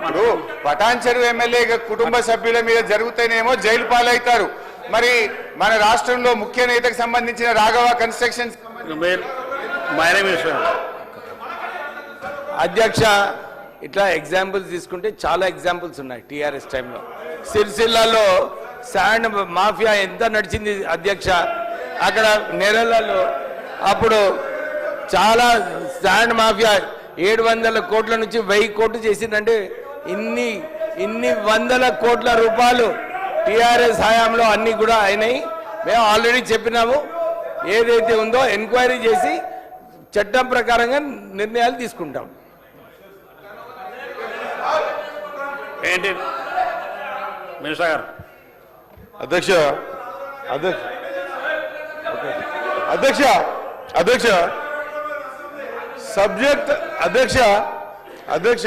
ఇప్పుడు పటాన్చెరు ఎమ్మెల్యే కుటుంబ సభ్యుల మీద జరుగుతేనేమో జైలు పాలవుతారు. మరి మన రాష్ట్రంలో ముఖ్య నేతకు సంబంధించిన రాఘవ కన్స్ట్రక్షన్స్ అధ్యక్ష, ఇట్లా ఎగ్జాంపుల్స్ తీసుకుంటే చాలా ఎగ్జాంపుల్స్ ఉన్నాయి. టీఆర్ఎస్ టైంలో సిరిసిల్లాలో శాండ్ మాఫియా ఎంత నడిచింది అధ్యక్ష. అక్కడ నెలలలో అప్పుడు చాలా శాండ్ మాఫియా 700 కోట్ల నుంచి 1000 కోట్లు చేసిందంటే ఇన్ని వందల కోట్ల రూపాయలు టీఆర్ఎస్ హయాంలో అన్నీ కూడా అయినాయి. మేము ఆల్రెడీ చెప్పినాము, ఏదైతే ఉందో ఎంక్వైరీ చేసి చట్టం ప్రకారంగా నిర్ణయాలు తీసుకుంటాం. ఏంటి మినిస్టర్ గారు? అధ్యక్ష అధ్యక్ష అధ్యక్ష సబ్జెక్ట్ అధ్యక్ష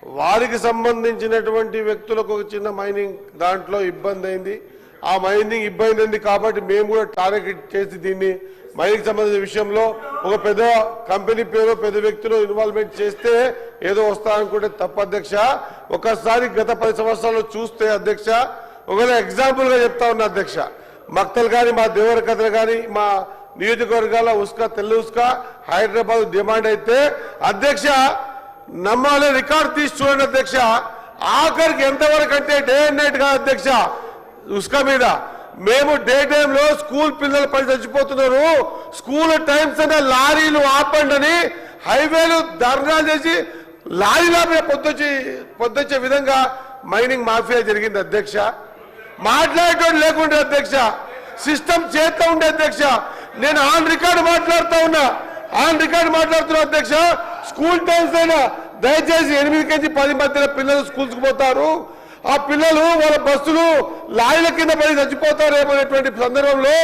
వారికి సంబంధించినటువంటి వ్యక్తులకు ఒక చిన్న మైనింగ్ దాంట్లో ఇబ్బంది అయింది. ఆ మైనింగ్ ఇబ్బంది అయింది కాబట్టి మేము కూడా టార్గెట్ చేసి దీన్ని మైనింగ్ సంబంధించిన విషయంలో ఒక పెద్ద కంపెనీ పేరు పెద్ద వ్యక్తులు ఇన్వాల్వ్మెంట్ చేస్తే ఏదో వస్తారనుకుంటే తప్ప అధ్యక్ష. ఒకసారి గత 10 సంవత్సరాలు చూస్తే అధ్యక్ష, ఒకవేళ ఎగ్జాంపుల్గా చెప్తా ఉన్నా అధ్యక్ష, మక్తల్ కానీ మా దేవరకథలు కానీ మా నియోజకవర్గాల ఉస్కా తెల్ల ఉస్కా హైదరాబాద్ డిమాండ్ అయితే అధ్యక్ష నమ్మాలి, రికార్డు తీసి చూడండి అధ్యక్ష. ఆఖరికి ఎంతవరకు అంటే డే అండ్ నైట్ గా అధ్యక్ష ఉస్కా మీద మేము డే టైంలో స్కూల్ పిల్లలు పడి చచ్చిపోతున్నారు, స్కూల్ టైమ్స్ అనే లారీలు ఆపండి అని హైవేలు ధర్నాలు చేసి లారీల మీద పొద్దుచ్చే విధంగా మైనింగ్ మాఫియా జరిగింది అధ్యక్ష. మాట్లాడేటోడు లేకుండే అధ్యక్ష, సిస్టమ్ చేస్తా ఉండే అధ్యక్ష. నేను ఆన్ రికార్డు మాట్లాడుతున్నా అధ్యక్ష. స్కూల్ టైమ్స్ అయినా దయచేసి 8 నుంచి 10 మధ్యలో పిల్లలు స్కూల్స్కి పోతారు. ఆ పిల్లలు వాళ్ళ బస్సులు లారీల కింద పడి చచ్చిపోతారేమనేటువంటి సందర్భంలో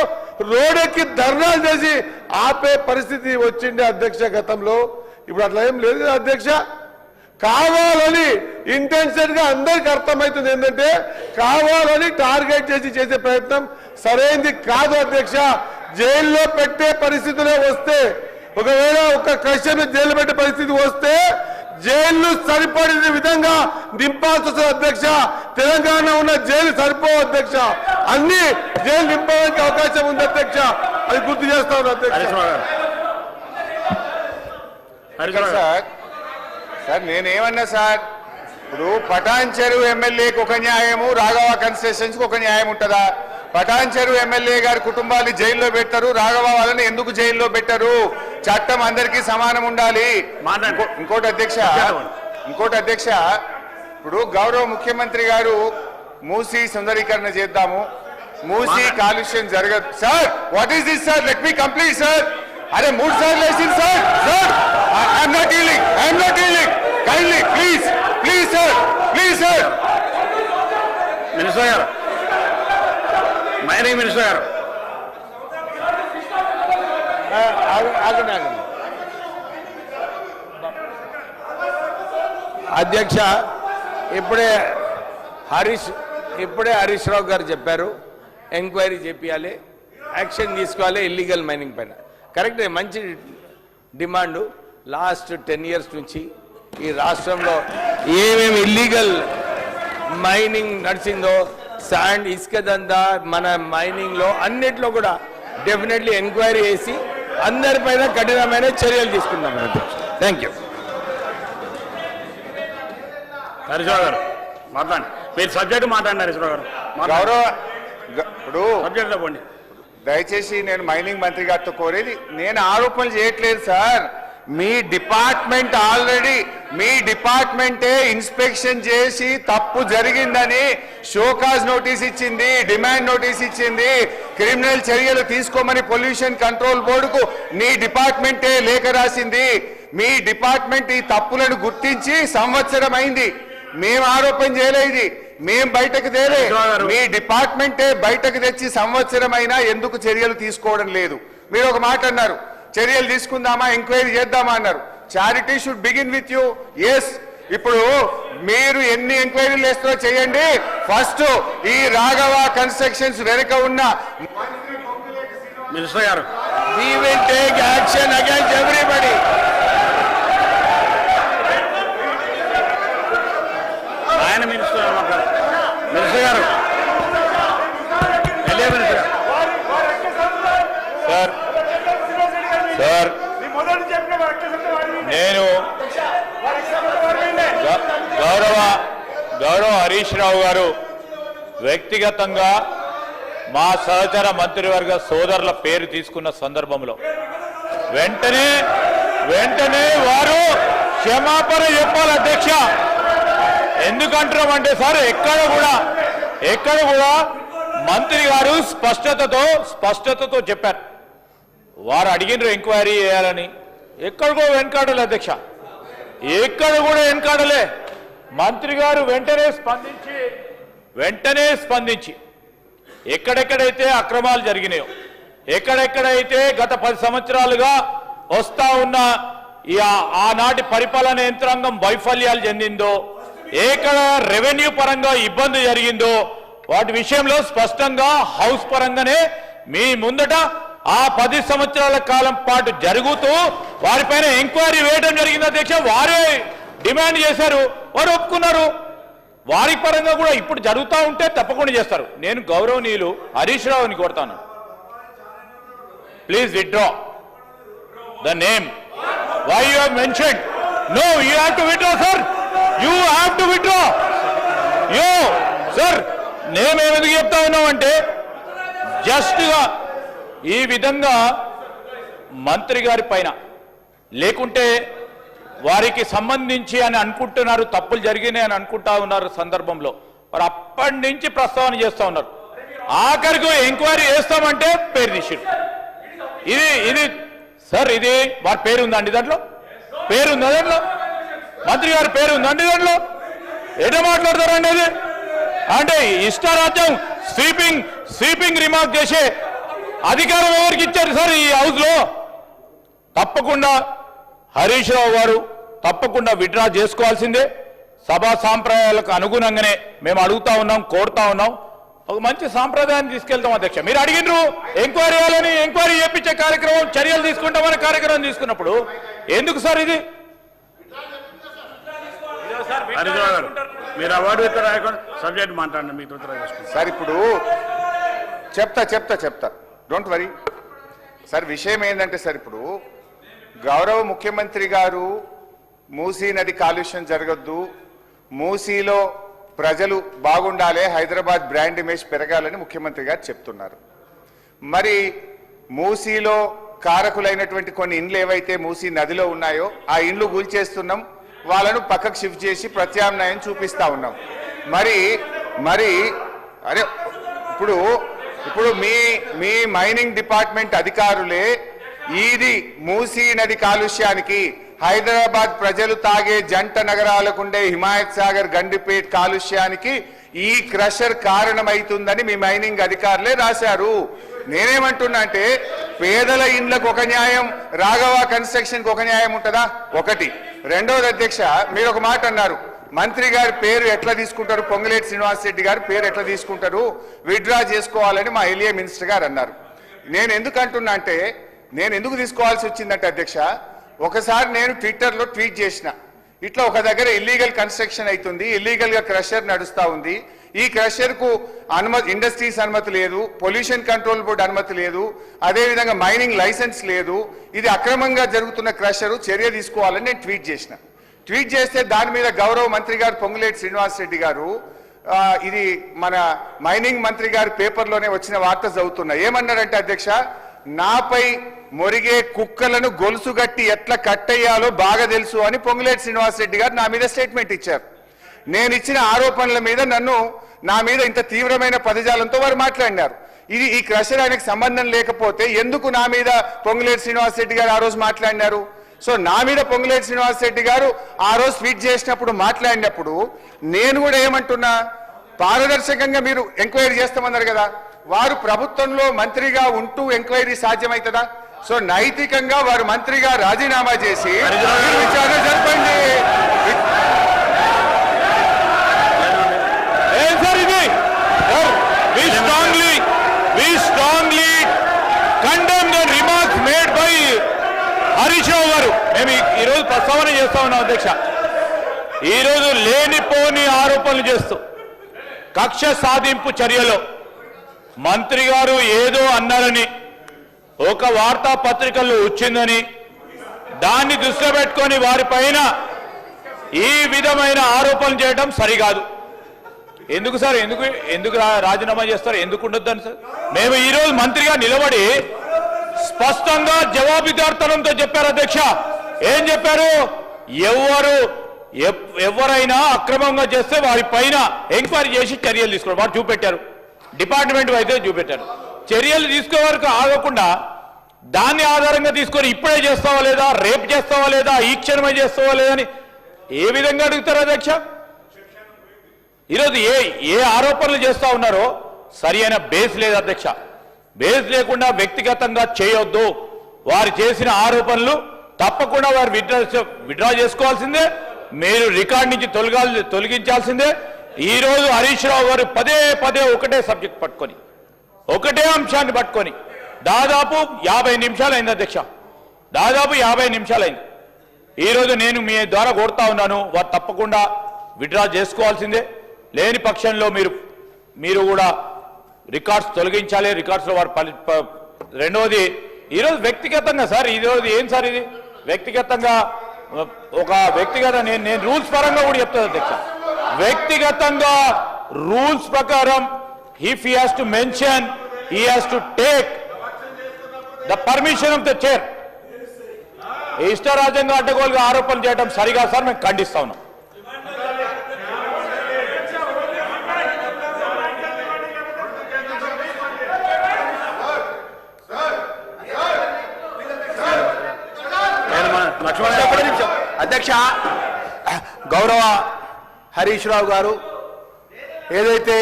రోడ్డెక్కి ధర్నాలు చేసి ఆపే పరిస్థితి వచ్చిండే అధ్యక్ష గతంలో. ఇప్పుడు అట్లా ఏం లేదు కదా అధ్యక్ష. కావాలని ఇంటెన్షన్ గా అందరికి అర్థమవుతుంది ఏంటంటే కావాలని టార్గెట్ చేసి చేసే ప్రయత్నం సరైనది కాదు అధ్యక్ష. జైల్లో పెట్టే పరిస్థితులే వస్తే, ఒకవేళ ఒక కష్టం జైలు పెట్టే పరిస్థితి వస్తే జైలు సరిపడిన విధంగా నింపాల్సి వస్తుంది అధ్యక్ష. తెలంగాణ ఉన్న జైలు సరిపోవు అధ్యక్ష, అన్ని జైలు నింపడానికి అవకాశం ఉంది అధ్యక్ష. అది గుర్తు చేస్తా ఉన్నా అధ్యక్ష. సార్ నేనేమన్నా సార్, ఇప్పుడు పటాన్చెరు ఎమ్మెల్యేకి ఒక న్యాయము, రాఘవ కన్స్ట్రక్షన్స్కి ఒక న్యాయం ఉంటుందా? పటాన్చెరు ఎమ్మెల్యే గారి కుటుంబాన్ని జైల్లో పెట్టారు, రాఘవ వాళ్ళని ఎందుకు జైల్లో పెట్టారు? చట్టం అందరికీ సమానం ఉండాలి. ఇంకోటి అధ్యక్ష, ఇప్పుడు గౌరవ ముఖ్యమంత్రి గారు మూసీ సుందరీకరణ చేద్దాము, మూసీ కాలుష్యం జరగదు. Sir what is this sir? Let me complete sir. అరే 3 సార్లు వేసింది sir. I'm not dealing kindly please sir. Minister గారు, మైనింగ్ మినిస్టర్ గారు, అధ్యక్ష, ఇప్పుడే హరీష్ రావు గారు చెప్పారు, ఎంక్వైరీ చేపియాలి, యాక్షన్ తీసుకోవాలి ఇల్లీగల్ మైనింగ్ పైన. కరెక్ట్, మంచి డిమాండు. లాస్ట్ 10 years నుంచి ఈ రాష్ట్రంలో ఏమేమి ఇల్లీగల్ మైనింగ్ నడిచిందో, శాండ్ ఇసుక దందా మన మైనింగ్లో అన్నిట్లో కూడా డెఫినెట్లీ ఎంక్వైరీ చేసి అందరిపైన కఠినమైన చర్యలు తీసుకుందాం. Thank you. హరీశ్రావు గారు మాట్లాడండి, మీరు సబ్జెక్ట్ మాట్లాడండి. హరీశ్రావు గారు గౌరవ ఇప్పుడు సబ్జెక్ట్లో పోండి దయచేసి. నేను మైనింగ్ మంత్రి గారితో కోరేది, నేను ఆరోపణలు చేయట్లేదు సార్. మీ డిపార్ట్మెంటే ఇన్స్పెక్షన్ చేసి తప్పు జరిగిందని షోకాజ్ నోటీస్ ఇచ్చింది, డిమాండ్ నోటీస్ ఇచ్చింది, క్రిమినల్ చర్యలు తీసుకోమని పొల్యూషన్ కంట్రోల్ బోర్డుకు మీ డిపార్ట్మెంటే లేఖ రాసింది. మీ డిపార్ట్మెంట్ ఈ తప్పులను గుర్తించి సంవత్సరం అయింది. మేము ఆరోపణ చేయలేదు, మేం బయటకు తేలే. మీ డిపార్ట్మెంటే బయటకు తెచ్చి సంవత్సరం అయినా ఎందుకు చర్యలు తీసుకోవడం లేదు? మీరు ఒక మాట అన్నారు, చర్యలు తీసుకుందామా, ఎంక్వైరీ చేద్దామా అన్నారు. Charity should begin with you. Yes, ఇప్పుడు మీరు ఎన్ని ఎంక్వైరీలు వేస్తారో చేయండి. ఫస్ట్ ఈ రాఘవ కన్స్ట్రక్షన్స్ వెనుక ఉన్న మినిస్టర్ గారు, we will take action against everybody. ఆయన మినిస్టర్ మినిస్టర్ గారు ఎల్ఏ మినిస్టర్ సార్ సార్ నేను గౌరవ హరీష్ రావు గారు వ్యక్తిగతంగా మా సహచర మంత్రివర్గ సోదరుల పేరు తీసుకున్న సందర్భంలో వెంటనే వారు క్షమాపణ చెప్పాలి అధ్యక్ష. ఎందుకంటున్నామంటే సార్ ఎక్కడ కూడా మంత్రి గారు స్పష్టతతో చెప్పారు. వారు అడిగినారు ఎంక్వైరీ చేయాలని. ఎక్కడ కూడా వెనకాడలే అధ్యక్ష, ఎక్కడ కూడా వెనకాడలే. మంత్రి గారు వెంటనే స్పందించి ఎక్కడెక్కడైతే అక్రమాలు జరిగినాయో, ఎక్కడెక్కడైతే గత 10 సంవత్సరాలుగా వస్తా ఉన్న ఆనాటి పరిపాలన యంత్రాంగం వైఫల్యాలు చెందిందో, ఎక్కడ రెవెన్యూ పరంగా ఇబ్బంది జరిగిందో వాటి విషయంలో స్పష్టంగా హౌస్ పరంగానే మీ ముందట ఆ 10 సంవత్సరాల కాలం పాటు జరుగుతూ వారిపైన ఎంక్వైరీ వేయడం జరిగింది అధ్యక్ష. వారే డిమాండ్ చేశారు, వారు ఒప్పుకున్నారు. వారి పరంగా కూడా ఇప్పుడు జరుగుతూ ఉంటే తప్పకుండా చేస్తారు. నేను గౌరవనీయులు హరీష్ రావుని కోరుతాను, please withdraw the name why you have mentioned. No, you have to withdraw sir, you have to withdraw. యో సార్, నేమ్ ఏమిందుకు చెప్తా ఉన్నామంటే జస్ట్గా ఈ విధంగా మంత్రి గారి పైన లేకుంటే వారికి సంబంధించి అని అనుకుంటున్నారు, తప్పులు జరిగినాయి అని అనుకుంటా ఉన్నారు సందర్భంలో వారు అప్పటి నుంచి ప్రస్తావన చేస్తూ ఉన్నారు. ఆఖరికి ఎంక్వైరీ చేస్తామంటే పేరు తీసిరు. ఇది సార్, ఇది వారి పేరు ఉందండి, దాంట్లో పేరుందా, దాంట్లో మంత్రి గారి పేరు ఉందండి, దాంట్లో ఎట మాట్లాడతారండి? అది అంటే ఇష్టారాజ్యం స్వీపింగ్ రిమార్క్ చేసే అధికారం ఎవరికి ఇచ్చారు సార్ ఈ హౌస్ లో? తప్పకుండా హరీష్ రావు గారు తప్పకుండా విత్డ్రా చేసుకోవాల్సిందే. సభా సాంప్రదాయాలకు అనుగుణంగానే మేము అడుగుతా ఉన్నాం, కోరుతా ఉన్నాం. ఒక మంచి సాంప్రదాయాన్ని తీసుకెళ్తాం అధ్యక్ష. మీరు అడిగినరు ఎంక్వైరీ చేయాలని, ఎంక్వైరీ చేపించే కార్యక్రమం, చర్యలు తీసుకుంటామని కార్యక్రమం తీసుకున్నప్పుడు ఎందుకు సార్ ఇది? మీరు అవార్డు రాయకుండా సబ్జెక్ట్ మాట్లాడండి, మీకు సార్ ఇప్పుడు చెప్తా, డోంట్ వరీ సార్. విషయం ఏంటంటే సార్, ఇప్పుడు గౌరవ ముఖ్యమంత్రి గారు మూసీ నది కాలుష్యం జరగద్దు, మూసీలో ప్రజలు బాగుండాలి, హైదరాబాద్ బ్రాండ్ ఇమేజ్ పెరగాలని ముఖ్యమంత్రి గారు చెప్తున్నారు. మరి మూసీలో కారకులైనటువంటి కొన్ని ఇండ్లు ఏవైతే మూసీ నదిలో ఉన్నాయో ఆ ఇండ్లు కూల్చేస్తున్నాం, వాళ్ళను పక్కకు షిఫ్ట్ చేసి ప్రత్యామ్నాయం చూపిస్తా ఉన్నాం. మరి అరే ఇప్పుడు మీ మైనింగ్ డిపార్ట్మెంట్ అధికారులే ఇది మూసీ నది కాలుష్యానికి, హైదరాబాద్ ప్రజలు తాగే జంట నగరాలకుండే హిమాయత్ సాగర్ గండిపేట్ కాలుష్యానికి ఈ క్రషర్ కారణమైతుందని మీ మైనింగ్ అధికారులే రాశారు. నేనేమంటున్నా అంటే పేదల ఇండ్లకు ఒక న్యాయం, రాఘవ కన్స్ట్రక్షన్ కి ఒక న్యాయం ఉంటుందా? ఒకటి. రెండోది అధ్యక్ష, మీరు ఒక మాట అన్నారు, మంత్రి గారి పేరు ఎట్లా తీసుకుంటారు, పొంగులేటి శ్రీనివాస్ రెడ్డి గారి పేరు ఎట్లా తీసుకుంటారు, విత్డ్రా చేసుకోవాలని మా ఎల్ఏ మినిస్టర్ గారు అన్నారు. నేను ఎందుకు అంటున్నా అంటే, నేను ఎందుకు తీసుకోవాల్సి వచ్చిందంటే అధ్యక్ష, ఒకసారి నేను ట్విట్టర్లో ట్వీట్ చేసిన, ఇట్లా ఒక దగ్గర ఇల్లీగల్ కన్స్ట్రక్షన్ అవుతుంది, ఇల్లీగల్ గా క్రషర్ నడుస్తూ ఉంది, ఈ క్రషర్ కు అనుమతి, ఇండస్ట్రీస్ అనుమతి లేదు, పొల్యూషన్ కంట్రోల్ బోర్డు అనుమతి లేదు, అదేవిధంగా మైనింగ్ లైసెన్స్ లేదు, ఇది అక్రమంగా జరుగుతున్న క్రషరు, చర్య తీసుకోవాలని నేను ట్వీట్ చేస్తే దాని మీద గౌరవ మంత్రి గారు పొంగులేటి శ్రీనివాస్ రెడ్డి గారు ఇది మన మైనింగ్ మంత్రి గారి పేపర్లోనే వచ్చిన వార్త చదువుతున్నా. ఏమన్నారంటే అధ్యక్ష, నాపై మొరిగే కుక్కలను గొలుసుగట్టి ఎట్లా కట్టయ్యాలో బాగా తెలుసు అని పొంగులేటి శ్రీనివాస్ రెడ్డి గారు నా మీద స్టేట్మెంట్ ఇచ్చారు. నేను ఇచ్చిన ఆరోపణల మీద నా మీద ఇంత తీవ్రమైన పదజాలంతో వారు మాట్లాడినారు. ఈ క్రషర్ ఆయనకు సంబంధం లేకపోతే ఎందుకు నా మీద పొంగులేటి శ్రీనివాస్ రెడ్డి గారు ఆ రోజు మాట్లాడినారు? సో నా మీద పొంగులేటి శ్రీనివాస్ రెడ్డి గారు ఆ రోజు ట్వీట్ చేసినప్పుడు మాట్లాడినప్పుడు నేను కూడా ఏమంటున్నా, పారదర్శకంగా మీరు ఎంక్వైరీ చేస్తామన్నారు కదా, వారు ప్రభుత్వంలో మంత్రిగా ఉంటూ ఎంక్వైరీ సాధ్యమవుతుందా? సో నైతికంగా వారు మంత్రిగా రాజీనామా చేసి విచారణ జరపండి. హరీష్ రావు గారు, మేము ఈరోజు ప్రస్తావన చేస్తా ఉన్నాం అధ్యక్ష. ఈరోజు లేనిపోని ఆరోపణలు ఆరోపణలు చేస్తూ కక్ష సాధింపు చర్యలో మంత్రి గారు ఏదో అన్నారని ఒక వార్తాపత్రికల్లో వచ్చిందని దాన్ని దృష్టిలో పెట్టుకొని వారిపైన ఈ విధమైన ఆరోపణలు చేయడం సరికాదు. ఎందుకు సార్ ఎందుకు రాజీనామా చేస్తారు? ఎందుకు ఉండొద్దని సార్? మేము ఈరోజు మంత్రిగా నిలబడి స్పష్టంగా జవాబుదార్తనంతో చెప్పారు అధ్యక్ష. ఏం చెప్పారు? ఎవరైనా అక్రమంగా చేస్తే వారి పైన ఎంక్వైరీ చేసి చర్యలు తీసుకోవడం వారు చూపెట్టారు. డిపార్ట్మెంట్ అయితే చూపెట్టారు. చర్యలు తీసుకో వరకు ఆగకుండా దాన్ని ఆధారంగా తీసుకొని ఇప్పుడే చేస్తావా లేదా, రేపు చేస్తావా లేదా, ఈ క్షణమే చేస్తావా లేదా అని ఏ విధంగా అడుగుతారు అధ్యక్ష? ఈరోజు ఏ ఆరోపణలు చేస్తా ఉన్నారో సరి అయిన బేస్ లేదు అధ్యక్ష. బేస్ లేకుండా వ్యక్తిగతంగా చేయొద్దు. వారు చేసిన ఆరోపణలు తప్పకుండా వారు విత్డ్రా చేసుకోవాల్సిందే. మీరు రికార్డ్ నుంచి తొలగించాల్సిందే. ఈరోజు హరీష్ రావు గారు పదే పదే ఒకటే సబ్జెక్ట్ పట్టుకొని ఒకటే అంశాన్ని పట్టుకొని దాదాపు 50 నిమిషాలు అయింది అధ్యక్ష. దాదాపు 50 నిమిషాలు అయింది. ఈరోజు నేను మీ ద్వారా కోరుతా ఉన్నాను, వారు తప్పకుండా విత్డ్రా చేసుకోవాల్సిందే. లేని పక్షంలో మీరు కూడా రికార్డ్స్ తొలగించాలి. రికార్డ్స్లో వారు రెండవది ఈరోజు వ్యక్తిగతంగా సార్, ఈరోజు ఏం సార్ ఇది వ్యక్తిగతంగా ఒక వ్యక్తిగత నేను రూల్స్ పరంగా కూడా చెప్తాను అధ్యక్ష. వ్యక్తిగతంగా రూల్స్ ప్రకారం if he has to mention, he has to take the permission of the chair. ఇష్టరాజ్యంగా అడ్డగోలుగా ఆరోపణలు చేయడం సరిగా సార్, మేము ఖండిస్తా ఉన్నాం. అధ్యక్ష, గౌరవ హరీష్ రావు గారు ఏదైతే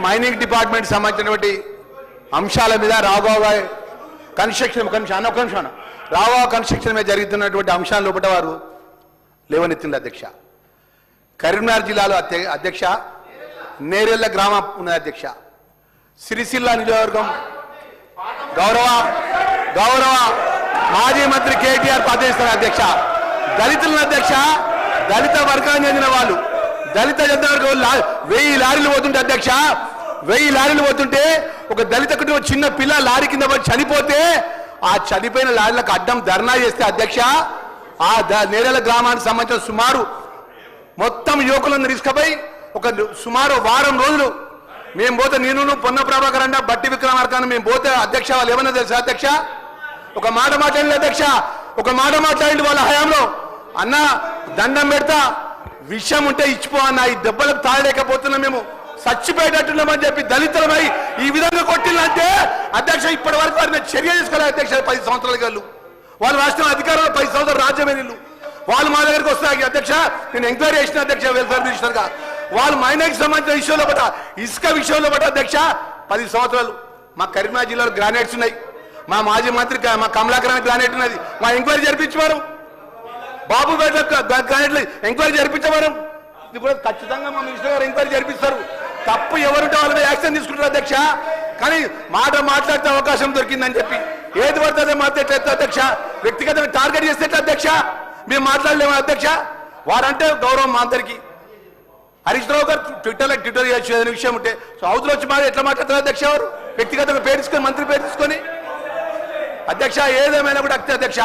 మైనింగ్ డిపార్ట్మెంట్ సంబంధించినటువంటి అంశాల మీద రాఘవ కన్స్ట్రక్షన్ మీద జరుగుతున్నటువంటి అంశాల లోపల వారు లేవనెత్తింది అధ్యక్ష. కరీంనగర్ జిల్లాలో అధ్యక్ష నేరెళ్ల గ్రామం ఉన్నది అధ్యక్ష. సిరిసిల్ల నియోజకవర్గం గౌరవ మాజీ మంత్రి కేటీఆర్ పదవిస్తారు అధ్యక్ష. దళితులను అధ్యక్ష, దళిత వర్గానికి చెందిన వాళ్ళు, దళిత వర్గం 1000 లారీలు పోతుంటే అధ్యక్ష, 1000 లారీలు పోతుంటే ఒక దళిత కుటుంబం చిన్న పిల్ల లారీ కింద పడి చనిపోతే ఆ చనిపోయిన లారీలకు అడ్డం ధర్నా చేస్తే అధ్యక్ష, ఆ నేరేల గ్రామానికి సంబంధించిన సుమారు మొత్తం యువకులను తీసుకుపోయి ఒక సుమారు వారం రోజులు మేము పోతే, నేను పొన్న ప్రభాకర్ అన్న బట్టి విక్రమార్కాన్ని మేము పోతే అధ్యక్ష, వాళ్ళు ఏమన్నా తెలుసా అధ్యక్ష? ఒక మాట మాట్లాడింది అధ్యక్ష, ఒక మాట మాట్లాడింది వాళ్ళ హయాంలో. అన్న దండం పెడతా, విషయం ఉంటే ఇచ్చిపో అన్న, ఈ దెబ్బలకు తాళలేకపోతున్నాం, మేము చచ్చిపోయేటట్టున్నామని చెప్పి దళితులమై ఈ విధంగా కొట్టిందంటే అధ్యక్ష, ఇప్పటి వరకు వారిని చర్య తీసుకోలేదు అధ్యక్ష. 10 సంవత్సరాల గారు వాళ్ళు రాష్ట్రం అధికారంలో 10 సంవత్సరాలు రాజ్యమేనిళ్ళు వాళ్ళు మా దగ్గరికి వస్తాయి అధ్యక్ష. నేను ఎంక్వైరీ చేసిన అధ్యక్ష, వెల్ఫేర్ మినిస్టర్ గా. వాళ్ళు మైనార్టీకి సంబంధించిన విషయంలో పట్ల, ఇసుక విషయంలో పట్ల అధ్యక్ష 10 సంవత్సరాలు. మా కరీంనగర్ జిల్లాలో గ్రానైట్స్ ఉన్నాయి, మా మాజీ మంత్రి మా కమలాకరానికి గ్రానైట్ ఉన్నది, మా ఎంక్వైరీ జరిపించేవారు. బాబుపేట గ్రానైట్లు ఎంక్వైరీ జరిపించేవారు. ఇది కూడా ఖచ్చితంగా మా మినిస్టర్ గారు ఎంక్వైరీ జరిపిస్తారు. తప్పు ఎవరుంటే వాళ్ళ మీద యాక్షన్ తీసుకుంటారు అధ్యక్ష. కానీ మాట్లాడితే అవకాశం దొరికిందని చెప్పి ఏది పడుతుంది మాట్లాడేట్టు అధ్యక్ష. వ్యక్తిగతంగా టార్గెట్ చేస్తే అధ్యక్ష, మేము మాట్లాడలేము అధ్యక్ష. వారంటే గౌరవం మా అందరికి. హరీష్ రావు గారు ట్విట్టర్ చేయొచ్చు ఏదైనా విషయం ఉంటే, సో అవతల వచ్చి ఎట్లా మాట్లాడతారు అధ్యక్ష? వారు వ్యక్తిగతంగా పేరు తీసుకొని, మంత్రి పేరు తీసుకొని అధ్యక్ష, ఏదేమైనా కూడా అధ్యక్ష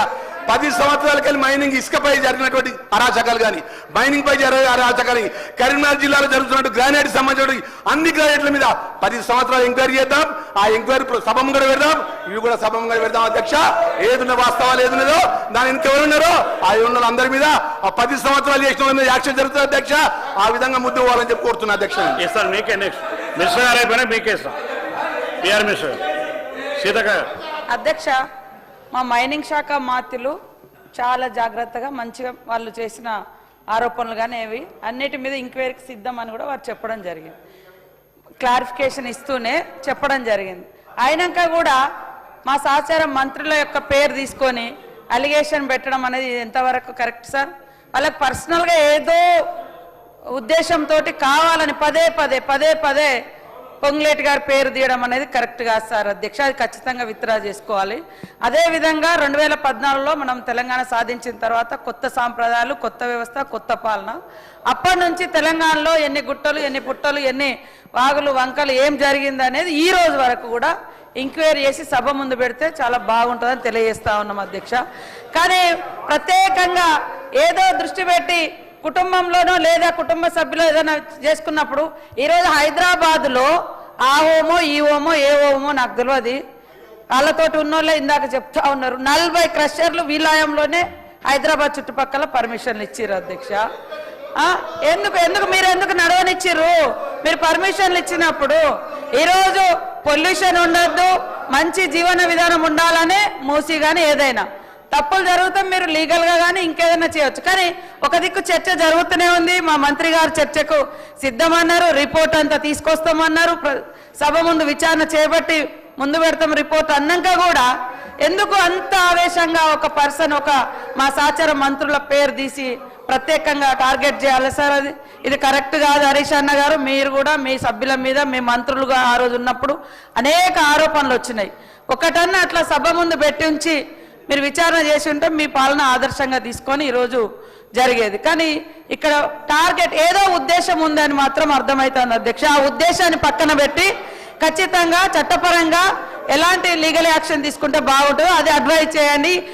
10 సంవత్సరాలకెళ్ళి మైనింగ్ ఇసుకపై జరిగినటువంటి అరాచకాలు కానీ, మైనింగ్ పై జరిగే అరాచకాలు, కరీంనగర్ జిల్లాలో జరుగుతున్నట్టు గ్రానైట్ సంబంధించిన అన్ని గ్రానైట్ల మీద 10 సంవత్సరాలు ఎంక్వైరీ చేద్దాం. ఆ ఎంక్వైరీ సభంగా పెడదాం, ఇవి కూడా సభంగా పెడదాం అధ్యక్ష. ఏదున్న వాస్తవాలు ఏదున్నదో దాని ఇంకెవరున్నారో ఆ ఉన్న అందరి మీద ఆ 10 సంవత్సరాలు చేసిన వాళ్ళ మీద యాక్షన్ జరుగుతుంది అధ్యక్ష. ఆ విధంగా ముందు పోవాలని చెప్పి కోరుతున్నా అధ్యక్ష. సార్ మీకే నెక్స్ట్ మినిస్టర్ గారు అయిపోయినా మీకే సార్ పిఆర్ మినిస్టర్ సీతక్క. అధ్యక్ష, మా మైనింగ్ శాఖ మాత్రులు చాలా జాగ్రత్తగా మంచిగా వాళ్ళు చేసిన ఆరోపణలు కానీ ఏవి అన్నిటి మీద ఎంక్వైరీకి సిద్ధం అని కూడా వారు చెప్పడం జరిగింది. క్లారిఫికేషన్ ఇస్తూనే చెప్పడం జరిగింది. అయినాక కూడా మా సహచార మంత్రుల యొక్క పేరు తీసుకొని అలిగేషన్ పెట్టడం అనేది ఎంతవరకు కరెక్ట్ సార్? వాళ్ళకి పర్సనల్గా ఏదో ఉద్దేశంతో కావాలని పదే పదే పొంగులేటి గారి పేరు తీయడం అనేది కరెక్ట్ కాదు సార్ అధ్యక్ష, అది ఖచ్చితంగా విత్డ్రా చేసుకోవాలి. అదేవిధంగా 2014లో మనం తెలంగాణ సాధించిన తర్వాత కొత్త సాంప్రదాయాలు, కొత్త వ్యవస్థ, కొత్త పాలన. అప్పటి నుంచి తెలంగాణలో ఎన్ని గుట్టలు, ఎన్ని పుట్టలు, ఎన్ని వాగులు, వంకలు, ఏం జరిగింది అనేది ఈ రోజు వరకు కూడా ఎంక్వైరీ చేసి సభ ముందు పెడితే చాలా బాగుంటుందని తెలియజేస్తా ఉన్నాం అధ్యక్ష. కానీ ప్రత్యేకంగా ఏదో దృష్టి పెట్టి కుటుంబంలోనో లేదా కుటుంబ సభ్యులు ఏదైనా చేసుకున్నప్పుడు ఈరోజు హైదరాబాద్లో ఆ హోమో ఈ హోమో ఏ హోమో నాకు తెలియదు, వాళ్ళతోటి ఉన్నోళ్ళే ఇందాక చెప్తా ఉన్నారు. 40 క్రషర్లు వీలాయంలోనే హైదరాబాద్ చుట్టుపక్కల పర్మిషన్లు ఇచ్చిర్రు అధ్యక్ష. ఎందుకు మీరు ఎందుకు నడవనిచ్చిర్రు? మీరు పర్మిషన్లు ఇచ్చినప్పుడు ఈరోజు పొల్యూషన్ ఉండొద్దు, మంచి జీవన విధానం ఉండాలనే మూసి కానీ ఏదైనా తప్పులు జరిగితే మీరు లీగల్గా కానీ ఇంకేదైనా చేయొచ్చు. కానీ ఒక దిక్కు చర్చ జరుగుతూనే ఉంది. మా మంత్రి గారు చర్చకు సిద్ధమన్నారు, రిపోర్ట్ అంతా తీసుకొస్తామన్నారు, సభ ముందు విచారణ చేపట్టి ముందు పెడతాం రిపోర్ట్ అన్నాక కూడా ఎందుకు అంత ఆవేశంగా ఒక పర్సన్, ఒక మా సహచర మంత్రుల పేరు తీసి ప్రత్యేకంగా టార్గెట్ చేయాలి సార్? ఇది కరెక్ట్ కాదు. హరీష్ అన్న గారు, మీరు కూడా మీ సభ్యుల మీద, మీ మంత్రులుగా ఆ రోజు ఉన్నప్పుడు అనేక ఆరోపణలు వచ్చినాయి. ఒకటన్నా అట్లా సభ ముందు పెట్టి ఉంచి మీరు విచారణ చేసి ఉంటే మీ పాలన ఆదర్శంగా తీసుకొని ఈరోజు జరిగేది. కానీ ఇక్కడ టార్గెట్ ఏదో ఉద్దేశం ఉందని మాత్రం అర్థమవుతుంది అధ్యక్ష. ఆ ఉద్దేశాన్ని పక్కన పెట్టి ఖచ్చితంగా చట్టపరంగా ఎలాంటి లీగల్ యాక్షన్ తీసుకుంటే బాగుంటుందో అది అడ్వైజ్ చేయండి.